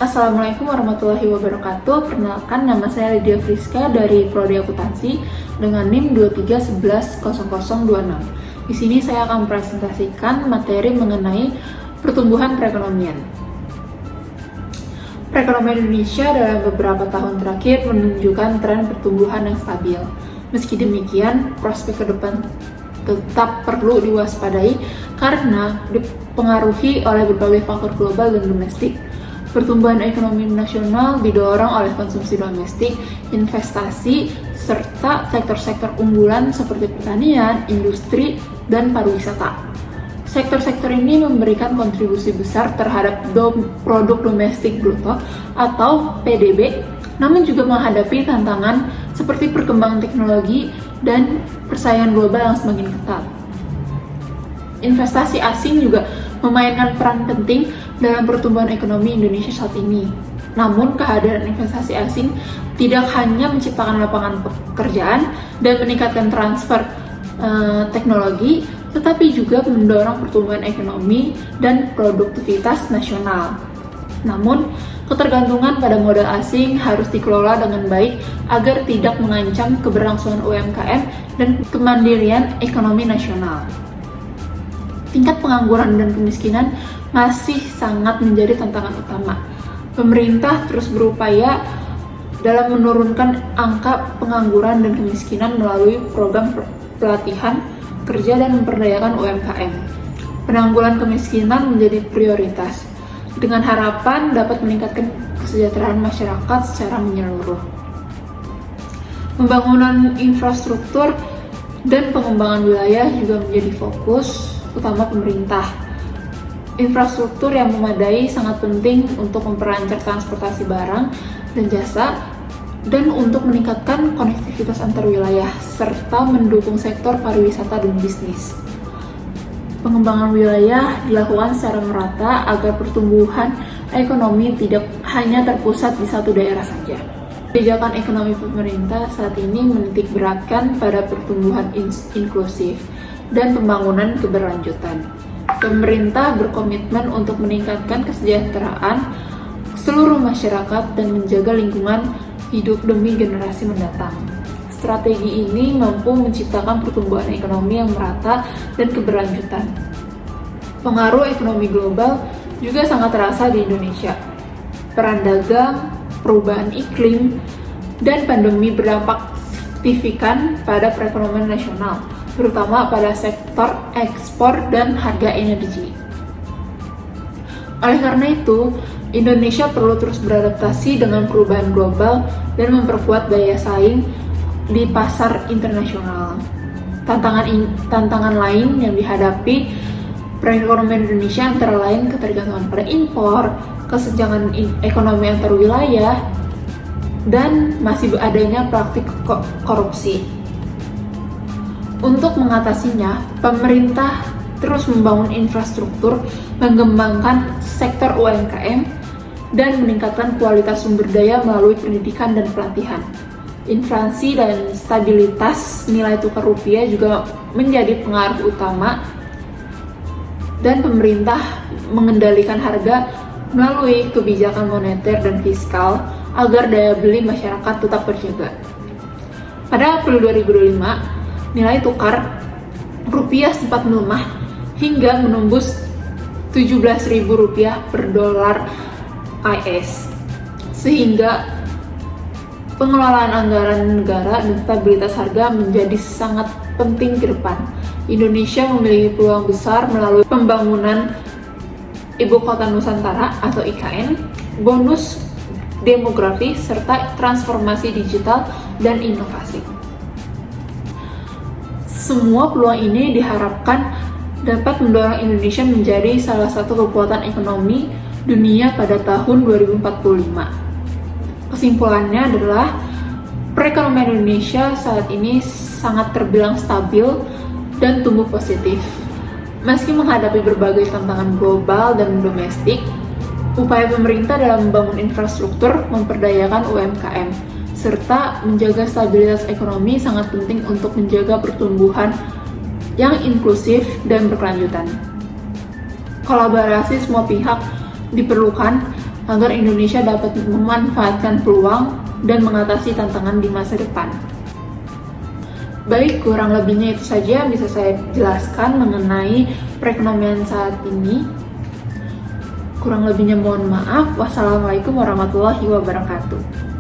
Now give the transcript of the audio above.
Assalamualaikum warahmatullahi wabarakatuh. Perkenalkan, nama saya Lydia Friska dari Prodi Akuntansi dengan NIM 23110026. Di sini saya akan presentasikan materi mengenai pertumbuhan perekonomian. Perekonomian Indonesia dalam beberapa tahun terakhir menunjukkan tren pertumbuhan yang stabil. Meski demikian, prospek ke depan tetap perlu diwaspadai karena dipengaruhi oleh berbagai faktor global dan domestik. Pertumbuhan ekonomi nasional didorong oleh konsumsi domestik, investasi, serta sektor-sektor unggulan seperti pertanian, industri, dan pariwisata. Sektor-sektor ini memberikan kontribusi besar terhadap produk domestik bruto atau PDB, namun juga menghadapi tantangan seperti perkembangan teknologi dan persaingan global yang semakin ketat. Investasi asing juga memainkan peran penting dalam pertumbuhan ekonomi Indonesia saat ini. Namun, kehadiran investasi asing tidak hanya menciptakan lapangan pekerjaan dan meningkatkan transfer teknologi, tetapi juga mendorong pertumbuhan ekonomi dan produktivitas nasional. Namun, ketergantungan pada modal asing harus dikelola dengan baik agar tidak mengancam keberlangsungan UMKM dan kemandirian ekonomi nasional. Tingkat pengangguran dan kemiskinan masih sangat menjadi tantangan utama. Pemerintah terus berupaya dalam menurunkan angka pengangguran dan kemiskinan melalui program pelatihan kerja dan memperdayakan UMKM. Penanggulangan kemiskinan menjadi prioritas, dengan harapan dapat meningkatkan kesejahteraan masyarakat secara menyeluruh. Pembangunan infrastruktur dan pengembangan wilayah juga menjadi fokus utama pemerintah. Infrastruktur yang memadai sangat penting untuk memperlancar transportasi barang dan jasa dan untuk meningkatkan konektivitas antar wilayah serta mendukung sektor pariwisata dan bisnis. Pengembangan wilayah dilakukan secara merata agar pertumbuhan ekonomi tidak hanya terpusat di satu daerah saja. Kebijakan ekonomi pemerintah saat ini menitik beratkan pada pertumbuhan inklusif dan pembangunan keberlanjutan. Pemerintah berkomitmen untuk meningkatkan kesejahteraan seluruh masyarakat dan menjaga lingkungan hidup demi generasi mendatang. Strategi ini mampu menciptakan pertumbuhan ekonomi yang merata dan keberlanjutan. Pengaruh ekonomi global juga sangat terasa di Indonesia. Peran dagang, perubahan iklim, dan pandemi berdampak signifikan pada perekonomian nasional, terutama pada sektor ekspor dan harga energi. Oleh karena itu, Indonesia perlu terus beradaptasi dengan perubahan global dan memperkuat daya saing di pasar internasional. Tantangan lain yang dihadapi perekonomian Indonesia antara lain ketergantungan pada impor, kesenjangan ekonomi antar wilayah, dan masih adanya praktik korupsi. Untuk mengatasinya, pemerintah terus membangun infrastruktur, mengembangkan sektor UMKM, dan meningkatkan kualitas sumber daya melalui pendidikan dan pelatihan. Inflasi dan stabilitas nilai tukar rupiah juga menjadi pengaruh utama, dan pemerintah mengendalikan harga melalui kebijakan moneter dan fiskal agar daya beli masyarakat tetap terjaga. Pada April 2025, nilai tukar rupiah sempat melemah hingga menembus Rp17.000 per dolar AS, sehingga pengelolaan anggaran negara dan stabilitas harga menjadi sangat penting ke depan. Indonesia memiliki peluang besar melalui pembangunan Ibu Kota Nusantara atau IKN, bonus demografi, serta transformasi digital dan inovasi. Semua peluang ini diharapkan dapat mendorong Indonesia menjadi salah satu kekuatan ekonomi dunia pada tahun 2045. Kesimpulannya adalah perekonomian Indonesia saat ini sangat terbilang stabil dan tumbuh positif. Meski menghadapi berbagai tantangan global dan domestik, upaya pemerintah dalam membangun infrastruktur, memperdayakan UMKM, serta menjaga stabilitas ekonomi sangat penting untuk menjaga pertumbuhan yang inklusif dan berkelanjutan. Kolaborasi semua pihak diperlukan agar Indonesia dapat memanfaatkan peluang dan mengatasi tantangan di masa depan. Baik, kurang lebihnya itu saja yang bisa saya jelaskan mengenai perekonomian saat ini. Kurang lebihnya mohon maaf. Wassalamualaikum warahmatullahi wabarakatuh.